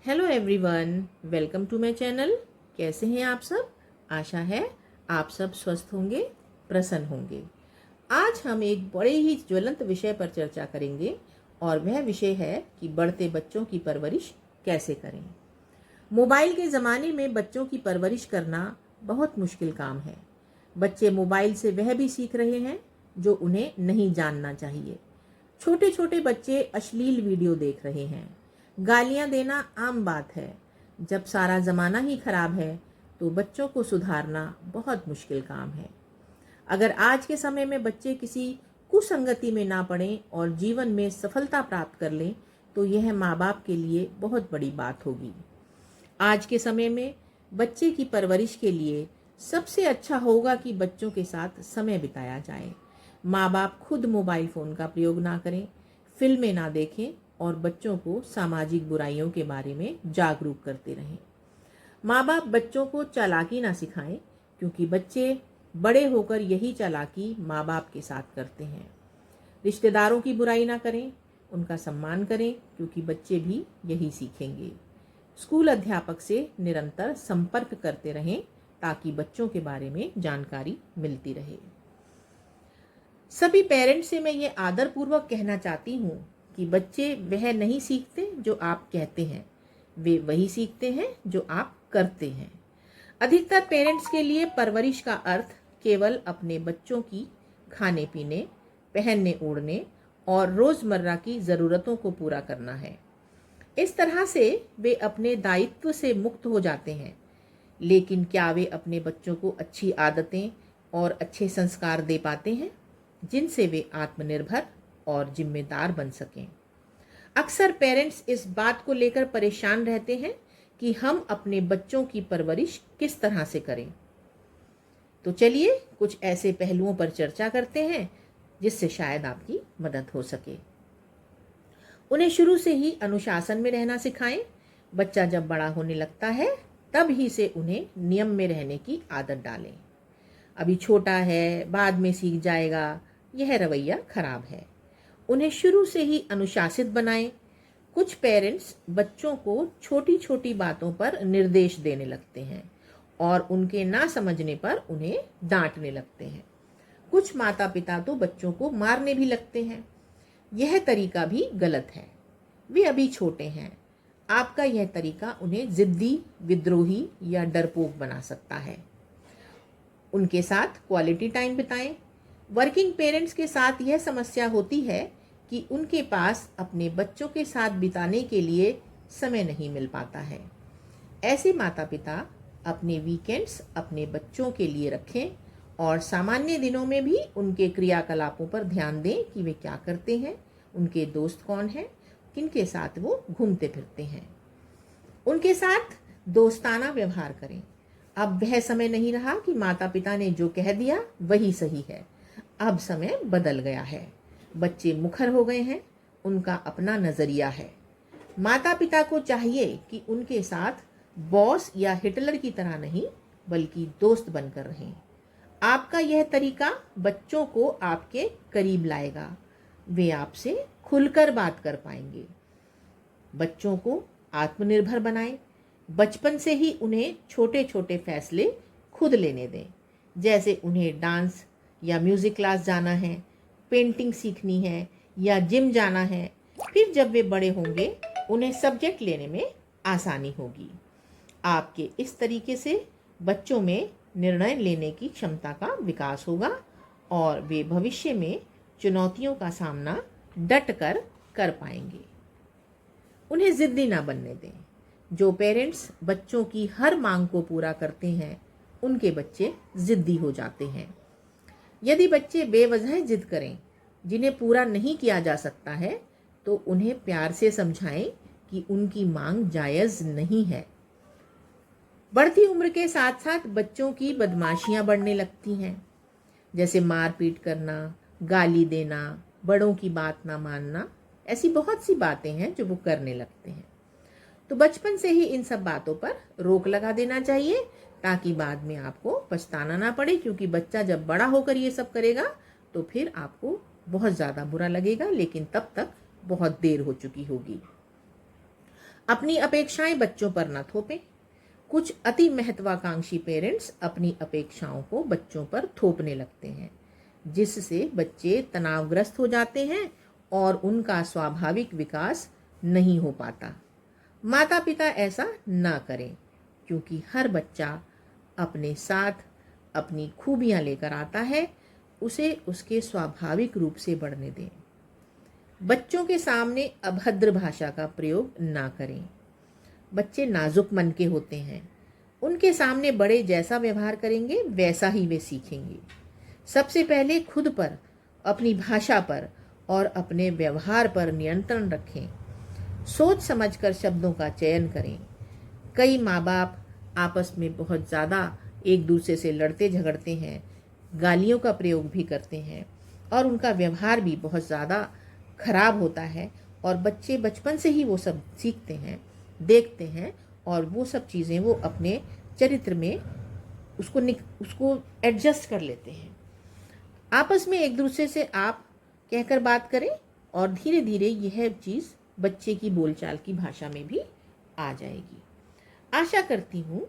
Hello everyone, welcome to my channel. कैसे हैं आप सब? आशा है आप सब स्वस्थ होंगे, प्रसन्न होंगे। आज हम एक बड़े ही ज्वलंत विषय पर चर्चा करेंगे और वह विषय है कि बढ़ते बच्चों की परवरिश कैसे करें। मोबाइल के ज़माने में बच्चों की परवरिश करना बहुत मुश्किल काम है। बच्चे मोबाइल से वह भी सीख रहे हैं जो उन्हें नहीं जानना चाहिए। छोटे छोटे बच्चे अश्लील वीडियो देख रहे हैं। गालियां देना आम बात है। जब सारा ज़माना ही खराब है तो बच्चों को सुधारना बहुत मुश्किल काम है। अगर आज के समय में बच्चे किसी कुसंगति में ना पड़ें और जीवन में सफलता प्राप्त कर लें तो यह माँ बाप के लिए बहुत बड़ी बात होगी। आज के समय में बच्चे की परवरिश के लिए सबसे अच्छा होगा कि बच्चों के साथ समय बिताया जाए। माँ बाप खुद मोबाइल फ़ोन का प्रयोग ना करें, फिल्में ना देखें और बच्चों को सामाजिक बुराइयों के बारे में जागरूक करते रहें। माँ बाप बच्चों को चालाकी ना सिखाएं, क्योंकि बच्चे बड़े होकर यही चालाकी माँ बाप के साथ करते हैं। रिश्तेदारों की बुराई ना करें, उनका सम्मान करें, क्योंकि बच्चे भी यही सीखेंगे। स्कूल अध्यापक से निरंतर संपर्क करते रहें ताकि बच्चों के बारे में जानकारी मिलती रहे। सभी पेरेंट्स से मैं ये आदरपूर्वक कहना चाहती हूँ कि बच्चे वह नहीं सीखते जो आप कहते हैं, वे वही सीखते हैं जो आप करते हैं। अधिकतर पेरेंट्स के लिए परवरिश का अर्थ केवल अपने बच्चों की खाने पीने, पहनने ओढ़ने और रोज़मर्रा की ज़रूरतों को पूरा करना है। इस तरह से वे अपने दायित्व से मुक्त हो जाते हैं। लेकिन क्या वे अपने बच्चों को अच्छी आदतें और अच्छे संस्कार दे पाते हैं जिनसे वे आत्मनिर्भर और जिम्मेदार बन सकें? अक्सर पेरेंट्स इस बात को लेकर परेशान रहते हैं कि हम अपने बच्चों की परवरिश किस तरह से करें। तो चलिए कुछ ऐसे पहलुओं पर चर्चा करते हैं जिससे शायद आपकी मदद हो सके। उन्हें शुरू से ही अनुशासन में रहना सिखाएं। बच्चा जब बड़ा होने लगता है तब ही से उन्हें नियम में रहने की आदत डालें। अभी छोटा है, बाद में सीख जाएगा, यह रवैया खराब है। उन्हें शुरू से ही अनुशासित बनाएं। कुछ पेरेंट्स बच्चों को छोटी छोटी बातों पर निर्देश देने लगते हैं और उनके ना समझने पर उन्हें डांटने लगते हैं। कुछ माता पिता तो बच्चों को मारने भी लगते हैं। यह तरीका भी गलत है। वे अभी छोटे हैं। आपका यह तरीका उन्हें जिद्दी, विद्रोही या डरपोक बना सकता है। उनके साथ क्वालिटी टाइम बिताएं। वर्किंग पेरेंट्स के साथ यह समस्या होती है कि उनके पास अपने बच्चों के साथ बिताने के लिए समय नहीं मिल पाता है। ऐसे माता पिता अपने वीकेंड्स अपने बच्चों के लिए रखें और सामान्य दिनों में भी उनके क्रियाकलापों पर ध्यान दें कि वे क्या करते हैं, उनके दोस्त कौन हैं, किनके साथ वो घूमते फिरते हैं। उनके साथ दोस्ताना व्यवहार करें। अब वह समय नहीं रहा कि माता पिता ने जो कह दिया वही सही है। अब समय बदल गया है। बच्चे मुखर हो गए हैं, उनका अपना नज़रिया है। माता पिता को चाहिए कि उनके साथ बॉस या हिटलर की तरह नहीं बल्कि दोस्त बनकर रहें। आपका यह तरीका बच्चों को आपके करीब लाएगा। वे आपसे खुलकर बात कर पाएंगे। बच्चों को आत्मनिर्भर बनाएं। बचपन से ही उन्हें छोटे छोटे फैसले खुद लेने दें, जैसे उन्हें डांस या म्यूज़िक क्लास जाना है, पेंटिंग सीखनी है या जिम जाना है। फिर जब वे बड़े होंगे उन्हें सब्जेक्ट लेने में आसानी होगी। आपके इस तरीके से बच्चों में निर्णय लेने की क्षमता का विकास होगा और वे भविष्य में चुनौतियों का सामना डट कर पाएंगे। उन्हें जिद्दी ना बनने दें। जो पेरेंट्स बच्चों की हर मांग को पूरा करते हैं उनके बच्चे जिद्दी हो जाते हैं। यदि बच्चे बेवजह जिद करें जिन्हें पूरा नहीं किया जा सकता है तो उन्हें प्यार से समझाएं कि उनकी मांग जायज़ नहीं है। बढ़ती उम्र के साथ साथ बच्चों की बदमाशियां बढ़ने लगती हैं, जैसे मारपीट करना, गाली देना, बड़ों की बात ना मानना। ऐसी बहुत सी बातें हैं जो वो करने लगते हैं। तो बचपन से ही इन सब बातों पर रोक लगा देना चाहिए ताकि बाद में आपको पछताना ना पड़े, क्योंकि बच्चा जब बड़ा होकर ये सब करेगा तो फिर आपको बहुत ज़्यादा बुरा लगेगा, लेकिन तब तक बहुत देर हो चुकी होगी। अपनी अपेक्षाएं बच्चों पर न थोपें। कुछ अति महत्वाकांक्षी पेरेंट्स अपनी अपेक्षाओं को बच्चों पर थोपने लगते हैं, जिससे बच्चे तनावग्रस्त हो जाते हैं और उनका स्वाभाविक विकास नहीं हो पाता। माता पिता ऐसा ना करें, क्योंकि हर बच्चा अपने साथ अपनी खूबियां लेकर आता है। उसे उसके स्वाभाविक रूप से बढ़ने दें। बच्चों के सामने अभद्र भाषा का प्रयोग ना करें। बच्चे नाजुक मन के होते हैं। उनके सामने बड़े जैसा व्यवहार करेंगे वैसा ही वे सीखेंगे। सबसे पहले खुद पर, अपनी भाषा पर और अपने व्यवहार पर नियंत्रण रखें। सोच समझकर शब्दों का चयन करें। कई माँ बाप आपस में बहुत ज़्यादा एक दूसरे से लड़ते झगड़ते हैं, गालियों का प्रयोग भी करते हैं और उनका व्यवहार भी बहुत ज़्यादा खराब होता है। और बच्चे बचपन से ही वो सब सीखते हैं, देखते हैं और वो सब चीज़ें वो अपने चरित्र में उसको एडजस्ट कर लेते हैं। आपस में एक दूसरे से आप कहकर बात करें और धीरे धीरे यह चीज़ बच्चे की बोलचाल की भाषा में भी आ जाएगी। आशा करती हूँ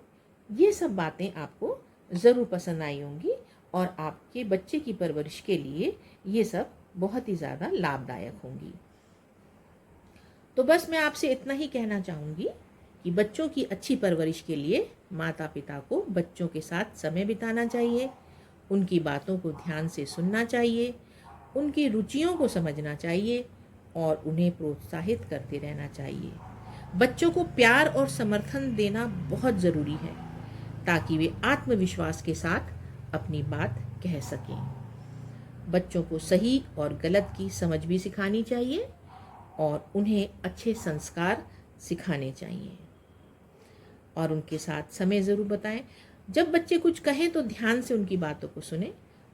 ये सब बातें आपको ज़रूर पसंद आई होंगी और आपके बच्चे की परवरिश के लिए ये सब बहुत ही ज़्यादा लाभदायक होंगी। तो बस मैं आपसे इतना ही कहना चाहूँगी कि बच्चों की अच्छी परवरिश के लिए माता पिता को बच्चों के साथ समय बिताना चाहिए, उनकी बातों को ध्यान से सुनना चाहिए, उनकी रुचियों को समझना चाहिए और उन्हें प्रोत्साहित करते रहना चाहिए। बच्चों को प्यार और समर्थन देना बहुत ज़रूरी है ताकि वे आत्मविश्वास के साथ अपनी बात कह सकें। बच्चों को सही और गलत की समझ भी सिखानी चाहिए और उन्हें अच्छे संस्कार सिखाने चाहिए और उनके साथ समय ज़रूर बिताएं। जब बच्चे कुछ कहें तो ध्यान से उनकी बातों को सुनें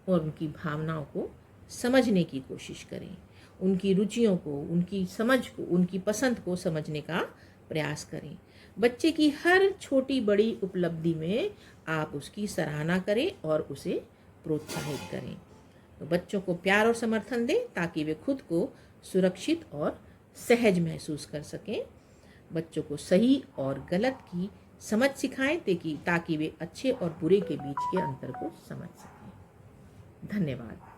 और उनकी भावनाओं को समझने की कोशिश करें। उनकी रुचियों को, उनकी समझ को, उनकी पसंद को समझने का प्रयास करें। बच्चे की हर छोटी बड़ी उपलब्धि में आप उसकी सराहना करें और उसे प्रोत्साहित करें। तो बच्चों को प्यार और समर्थन दें ताकि वे खुद को सुरक्षित और सहज महसूस कर सकें। बच्चों को सही और गलत की समझ सिखाएं ताकि वे अच्छे और बुरे के बीच के अंतर को समझ सकें। धन्यवाद।